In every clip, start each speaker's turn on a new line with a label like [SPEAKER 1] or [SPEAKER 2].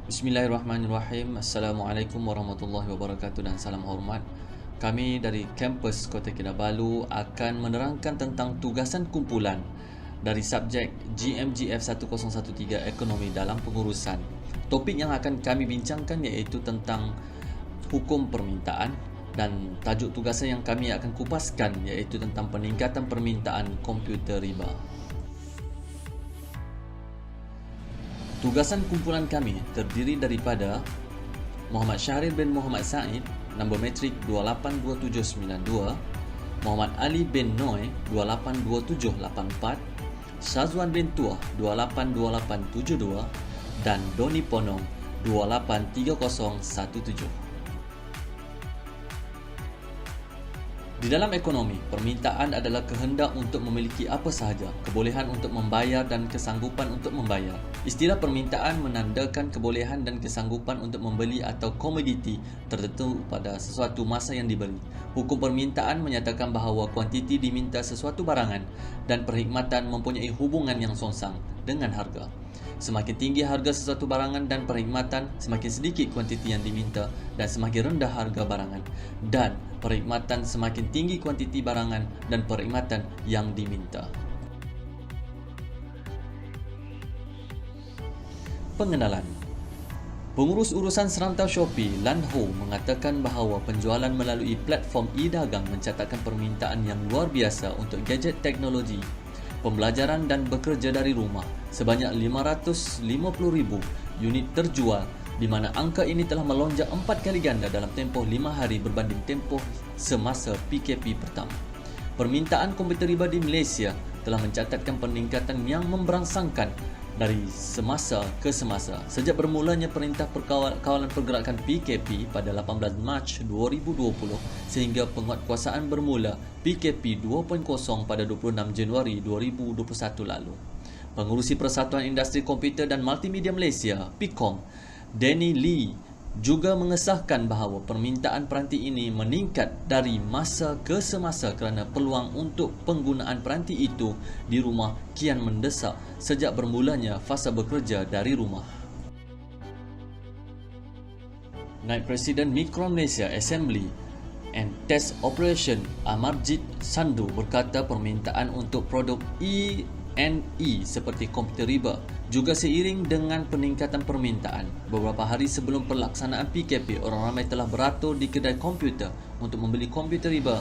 [SPEAKER 1] Bismillahirrahmanirrahim. Assalamualaikum warahmatullahi wabarakatuh dan salam hormat. Kami dari kampus Kota Kinabalu akan menerangkan tentang tugasan kumpulan dari subjek GMGF 1013 Ekonomi dalam Pengurusan. Topik yang akan kami bincangkan iaitu tentang hukum permintaan dan tajuk tugasan yang kami akan kupaskan iaitu tentang peningkatan permintaan komputer riba. Tugasan kumpulan kami terdiri daripada Muhammad Syahril bin Muhammad Said, nombor metrik 282792, Muhammad Ali bin Noy 282784, Syazwan bin Tuah 282872 dan Doni Ponong 283017. Di dalam ekonomi, permintaan adalah kehendak untuk memiliki apa sahaja, kebolehan untuk membayar dan kesanggupan untuk membayar. Istilah permintaan menandakan kebolehan dan kesanggupan untuk membeli atau komoditi tertentu pada sesuatu masa yang dibeli. Hukum permintaan menyatakan bahawa kuantiti diminta sesuatu barangan dan perkhidmatan mempunyai hubungan yang songsang dengan harga. Semakin tinggi harga sesuatu barangan dan perkhidmatan, semakin sedikit kuantiti yang diminta dan semakin rendah harga barangan. Dan perkhidmatan semakin tinggi kuantiti barangan dan perkhidmatan yang diminta. Pengenalan. Pengurus urusan serantau Shopee, Lan Ho, mengatakan bahawa penjualan melalui platform e-dagang mencatatkan permintaan yang luar biasa untuk gadget teknologi, pembelajaran dan bekerja dari rumah. Sebanyak 550,000 unit terjual, di mana angka ini telah melonjak 4 kali ganda dalam tempoh 5 hari berbanding tempoh semasa PKP pertama. Permintaan komputer riba di Malaysia telah mencatatkan peningkatan yang memberangsangkan dari semasa ke semasa. Sejak bermulanya Perintah Kawalan Pergerakan PKP pada 18 Mac 2020 sehingga penguatkuasaan bermula PKP 2.0 pada 26 Januari 2021 lalu. Pengurusi Persatuan Industri Komputer dan Multimedia Malaysia, PIKOM, Danny Lee, juga mengesahkan bahawa permintaan peranti ini meningkat dari masa ke semasa kerana peluang untuk penggunaan peranti itu di rumah kian mendesak sejak bermulanya fasa bekerja dari rumah. Naib Presiden Mikron Malaysia Assembly and Test Operation Amarjit Sandu berkata permintaan untuk produk E&E seperti komputer riba juga seiring dengan peningkatan permintaan. Beberapa hari sebelum pelaksanaan PKP, orang ramai telah beratur di kedai komputer untuk membeli komputer riba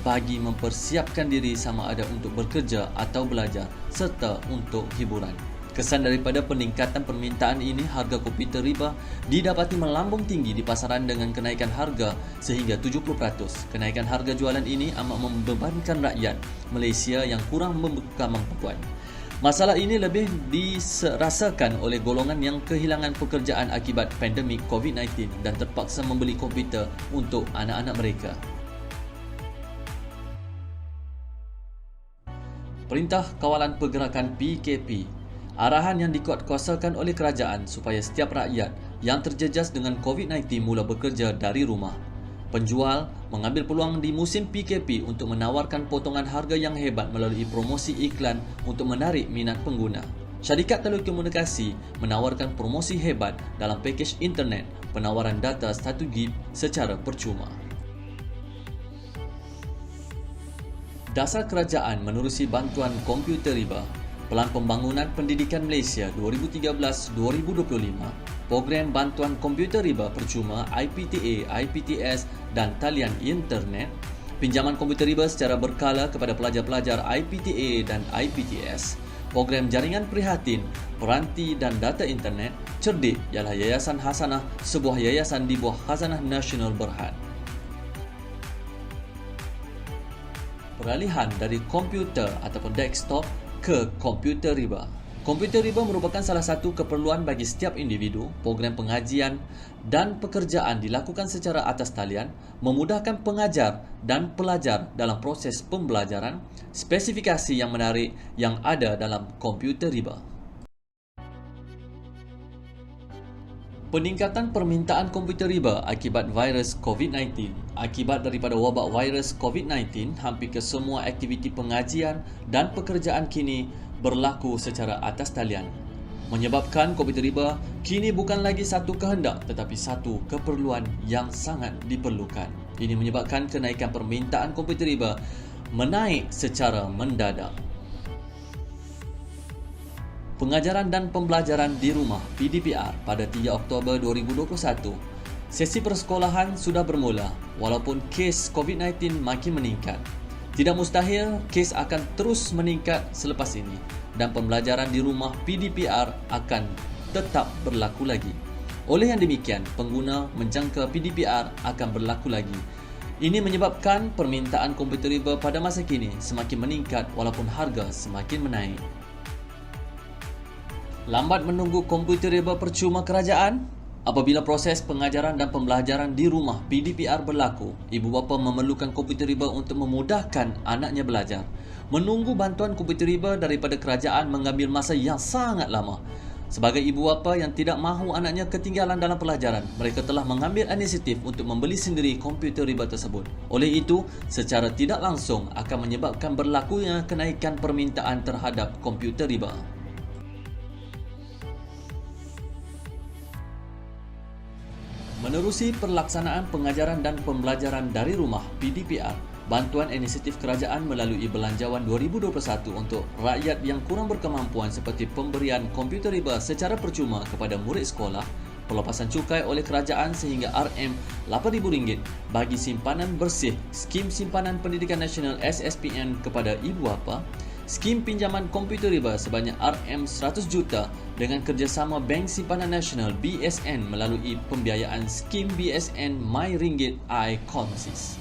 [SPEAKER 1] bagi mempersiapkan diri sama ada untuk bekerja atau belajar serta untuk hiburan. Kesan daripada peningkatan permintaan ini, harga komputer riba didapati melambung tinggi di pasaran dengan kenaikan harga sehingga 70%. Kenaikan harga jualan ini amat membebankan rakyat Malaysia yang kurang berkemampuan. Masalah ini lebih dirasakan oleh golongan yang kehilangan pekerjaan akibat pandemik COVID-19 dan terpaksa membeli komputer untuk anak-anak mereka. Perintah Kawalan Pergerakan PKP, arahan yang dikuatkuasakan oleh kerajaan supaya setiap rakyat yang terjejas dengan COVID-19 mula bekerja dari rumah. Penjual mengambil peluang di musim PKP untuk menawarkan potongan harga yang hebat melalui promosi iklan untuk menarik minat pengguna. Syarikat telekomunikasi menawarkan promosi hebat dalam pakej internet penawaran data 1 GB secara percuma. Dasar kerajaan menerusi bantuan komputer riba. Pelan Pembangunan Pendidikan Malaysia 2013-2025, Program Bantuan Komputer Riba Percuma IPTA, IPTS dan Talian Internet, pinjaman komputer riba secara berkala kepada pelajar-pelajar IPTA dan IPTS, Program Jaringan Prihatin, Peranti dan Data Internet, Cerdik ialah Yayasan Hasanah, sebuah yayasan di bawah Khazanah Nasional Berhad. Peralihan dari komputer ataupun desktop ke komputer riba. Komputer riba merupakan salah satu keperluan bagi setiap individu. Program pengajian dan pekerjaan dilakukan secara atas talian, memudahkan pengajar dan pelajar dalam proses pembelajaran. Spesifikasi yang menarik yang ada dalam komputer riba. Peningkatan permintaan komputer riba akibat virus COVID-19. Akibat daripada wabak virus COVID-19, hampir ke semua aktiviti pengajian dan pekerjaan kini berlaku secara atas talian. menyebabkan komputer riba kini bukan lagi satu kehendak tetapi satu keperluan yang sangat diperlukan. Ini menyebabkan kenaikan permintaan komputer riba menaik secara mendadak. Pengajaran dan pembelajaran di rumah PDPR pada 3 Oktober 2021. Sesi persekolahan sudah bermula walaupun kes COVID-19 makin meningkat. Tidak mustahil kes akan terus meningkat selepas ini dan pembelajaran di rumah PDPR akan tetap berlaku lagi. Oleh yang demikian, pengguna menjangka PDPR akan berlaku lagi. Ini menyebabkan permintaan komputer riba pada masa kini semakin meningkat walaupun harga semakin menaik. Lambat menunggu komputer riba percuma kerajaan? Apabila proses pengajaran dan pembelajaran di rumah PDPR berlaku, ibu bapa memerlukan komputer riba untuk memudahkan anaknya belajar. Menunggu bantuan komputer riba daripada kerajaan mengambil masa yang sangat lama. Sebagai ibu bapa yang tidak mahu anaknya ketinggalan dalam pelajaran, mereka telah mengambil inisiatif untuk membeli sendiri komputer riba tersebut. Oleh itu, secara tidak langsung akan menyebabkan berlakunya kenaikan permintaan terhadap komputer riba. Menerusi pelaksanaan pengajaran dan pembelajaran dari rumah PDPR, bantuan inisiatif kerajaan melalui Belanjawan 2021 untuk rakyat yang kurang berkemampuan seperti pemberian komputer riba secara percuma kepada murid sekolah, pelepasan cukai oleh kerajaan sehingga RM8,000 bagi simpanan bersih Skim Simpanan Pendidikan Nasional SSPN kepada ibu bapa, skim pinjaman komputer riba sebanyak RM100 juta dengan kerjasama Bank Simpanan Nasional BSN melalui pembiayaan skim BSN My Ringgit iConsis.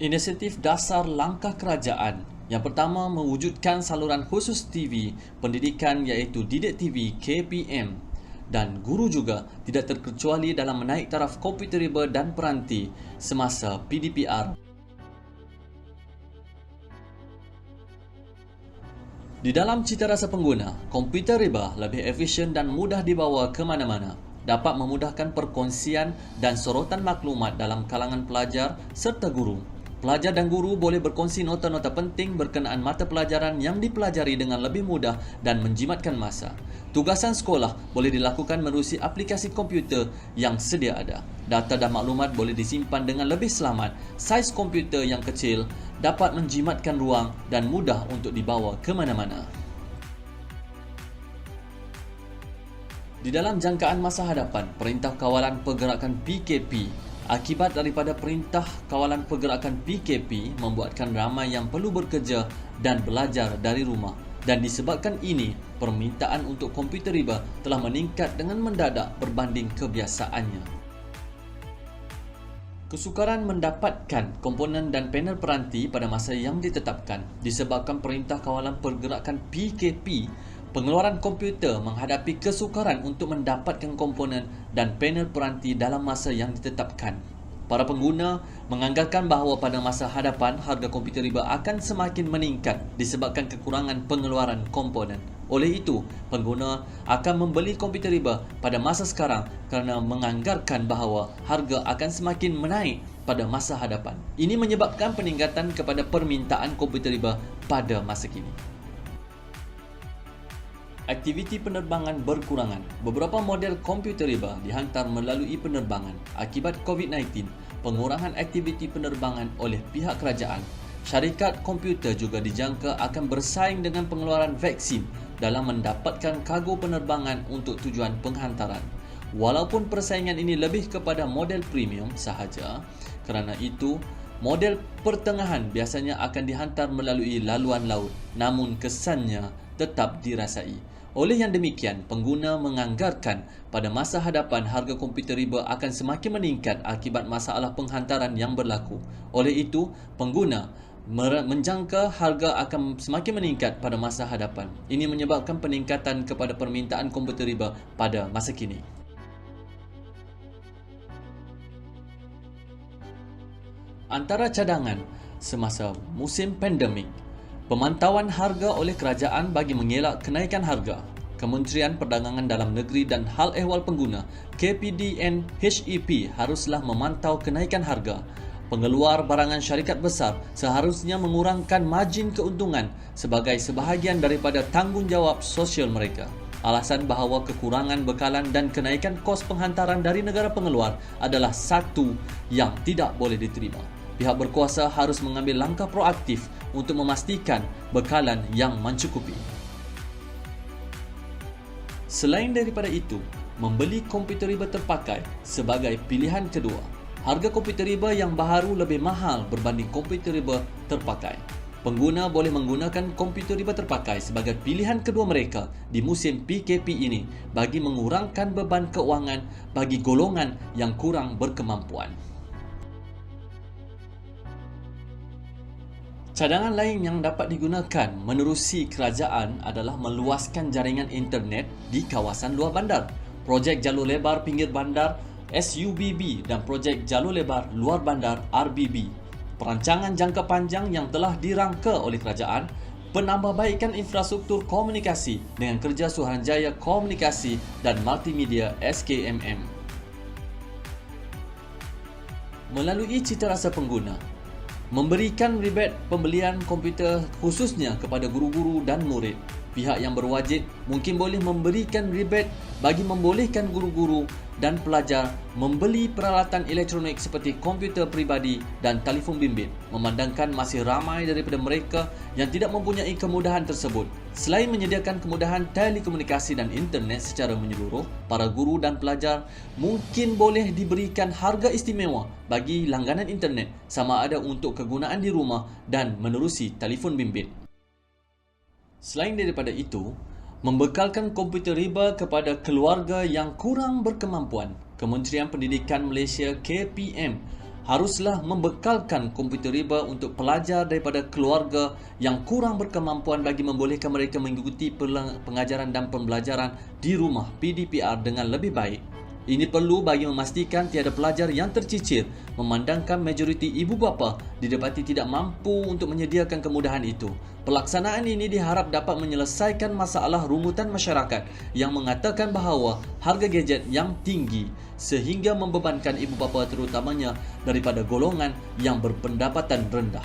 [SPEAKER 1] Inisiatif dasar langkah kerajaan. Yang pertama, mewujudkan saluran khusus TV pendidikan iaitu Didik TV KPM. Dan guru juga tidak terkecuali dalam menaik taraf komputer riba dan peranti semasa PDPR. Di dalam citarasa pengguna, komputer riba lebih efisien dan mudah dibawa ke mana-mana. Dapat memudahkan perkongsian dan sorotan maklumat dalam kalangan pelajar serta guru. Pelajar dan guru boleh berkongsi nota-nota penting berkenaan mata pelajaran yang dipelajari dengan lebih mudah dan menjimatkan masa. Tugasan sekolah boleh dilakukan menerusi aplikasi komputer yang sedia ada. Data dan maklumat boleh disimpan dengan lebih selamat. Saiz komputer yang kecil dapat menjimatkan ruang dan mudah untuk dibawa ke mana-mana. Di dalam jangkaan masa hadapan, Perintah Kawalan Pergerakan PKP, akibat daripada Perintah Kawalan Pergerakan PKP membuatkan ramai yang perlu bekerja dan belajar dari rumah. Dan disebabkan ini, permintaan untuk komputer riba telah meningkat dengan mendadak berbanding kebiasaannya. Kesukaran mendapatkan komponen dan panel peranti pada masa yang ditetapkan disebabkan Perintah Kawalan Pergerakan PKP, pengeluaran komputer menghadapi kesukaran untuk mendapatkan komponen dan panel peranti dalam masa yang ditetapkan. Para pengguna menganggarkan bahawa pada masa hadapan harga komputer riba akan semakin meningkat disebabkan kekurangan pengeluaran komponen. Oleh itu, pengguna akan membeli komputer riba pada masa sekarang kerana menganggarkan bahawa harga akan semakin menaik pada masa hadapan. Ini menyebabkan peningkatan kepada permintaan komputer riba pada masa kini. Aktiviti penerbangan berkurangan. Beberapa model komputer riba dihantar melalui penerbangan akibat COVID-19, pengurangan aktiviti penerbangan oleh pihak kerajaan. Syarikat komputer juga dijangka akan bersaing dengan pengeluaran vaksin dalam mendapatkan kargo penerbangan untuk tujuan penghantaran. Walaupun persaingan ini lebih kepada model premium sahaja, kerana itu model pertengahan biasanya akan dihantar melalui laluan laut, namun kesannya tetap dirasai. Oleh yang demikian, pengguna menganggarkan pada masa hadapan harga komputer riba akan semakin meningkat akibat masalah penghantaran yang berlaku. Oleh itu, pengguna menjangka harga akan semakin meningkat pada masa hadapan. Ini menyebabkan peningkatan kepada permintaan komputer riba pada masa kini. Antara cadangan semasa musim pandemik, pemantauan harga oleh kerajaan bagi mengelak kenaikan harga. Kementerian Perdagangan Dalam Negeri dan Hal Ehwal Pengguna KPDN HEP haruslah memantau kenaikan harga. Pengeluar barangan syarikat besar seharusnya mengurangkan margin keuntungan sebagai sebahagian daripada tanggungjawab sosial mereka. Alasan bahawa kekurangan bekalan dan kenaikan kos penghantaran dari negara pengeluar adalah satu yang tidak boleh diterima. Pihak berkuasa harus mengambil langkah proaktif untuk memastikan bekalan yang mencukupi. Selain daripada itu, membeli komputer riba terpakai sebagai pilihan kedua. Harga komputer riba yang baharu lebih mahal berbanding komputer riba terpakai. Pengguna boleh menggunakan komputer riba terpakai sebagai pilihan kedua mereka di musim PKP ini bagi mengurangkan beban keuangan bagi golongan yang kurang berkemampuan. Cadangan lain yang dapat digunakan menerusi kerajaan adalah meluaskan jaringan internet di kawasan luar bandar. Projek jalur lebar pinggir bandar SUBB dan projek jalur lebar luar bandar RBB. Perancangan jangka panjang yang telah dirangka oleh kerajaan, penambahbaikan infrastruktur komunikasi dengan kerja Suruhanjaya Komunikasi dan Multimedia SKMM. Melalui citarasa pengguna, memberikan rebate pembelian komputer khususnya kepada guru-guru dan murid. Pihak yang berwajib mungkin boleh memberikan rebate bagi membolehkan guru-guru dan pelajar membeli peralatan elektronik seperti komputer peribadi dan telefon bimbit, memandangkan masih ramai daripada mereka yang tidak mempunyai kemudahan tersebut. Selain menyediakan kemudahan telekomunikasi dan internet secara menyeluruh, para guru dan pelajar mungkin boleh diberikan harga istimewa bagi langganan internet sama ada untuk kegunaan di rumah dan menerusi telefon bimbit. Selain daripada itu, membekalkan komputer riba kepada keluarga yang kurang berkemampuan. Kementerian Pendidikan Malaysia KPM haruslah membekalkan komputer riba untuk pelajar daripada keluarga yang kurang berkemampuan bagi membolehkan mereka mengikuti pengajaran dan pembelajaran di rumah PDPR dengan lebih baik. Ini perlu bagi memastikan tiada pelajar yang tercicir memandangkan majoriti ibu bapa didapati tidak mampu untuk menyediakan kemudahan itu. Pelaksanaan ini diharap dapat menyelesaikan masalah rumutan masyarakat yang mengatakan bahawa harga gadget yang tinggi sehingga membebankan ibu bapa terutamanya daripada golongan yang berpendapatan rendah.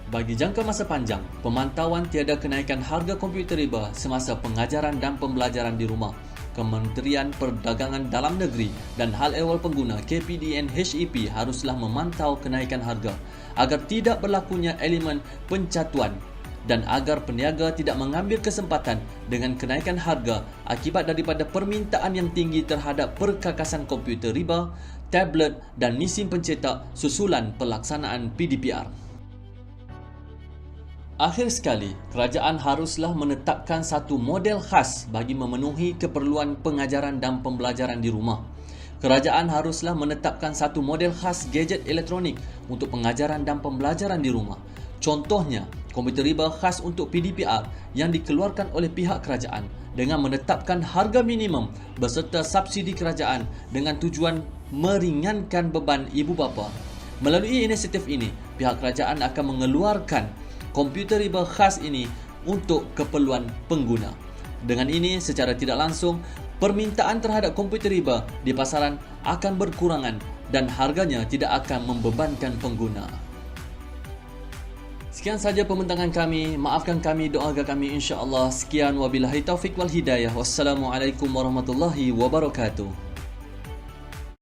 [SPEAKER 1] Bagi jangka masa panjang, pemantauan tiada kenaikan harga komputer riba semasa pengajaran dan pembelajaran di rumah. Kementerian Perdagangan Dalam Negeri dan Hal Ehwal Pengguna KPDN HEP haruslah memantau kenaikan harga agar tidak berlakunya elemen pencatuan dan agar peniaga tidak mengambil kesempatan dengan kenaikan harga akibat daripada permintaan yang tinggi terhadap perkakasan komputer riba, tablet dan mesin pencetak susulan pelaksanaan PDPR. Akhir sekali, kerajaan haruslah menetapkan satu model khas bagi memenuhi keperluan pengajaran dan pembelajaran di rumah. Kerajaan haruslah menetapkan satu model khas gadget elektronik untuk pengajaran dan pembelajaran di rumah. Contohnya, komputer riba khas untuk PDPR yang dikeluarkan oleh pihak kerajaan dengan menetapkan harga minimum beserta subsidi kerajaan dengan tujuan meringankan beban ibu bapa. Melalui inisiatif ini, pihak kerajaan akan mengeluarkan komputer riba khas ini untuk keperluan pengguna. Dengan ini, secara tidak langsung, permintaan terhadap komputer riba di pasaran akan berkurangan dan harganya tidak akan membebankan pengguna. Sekian saja pembincangan kami. Maafkan kami, doakan kami insya-Allah. Sekian wabillahi taufik wal hidayah. Wassalamualaikum warahmatullahi wabarakatuh.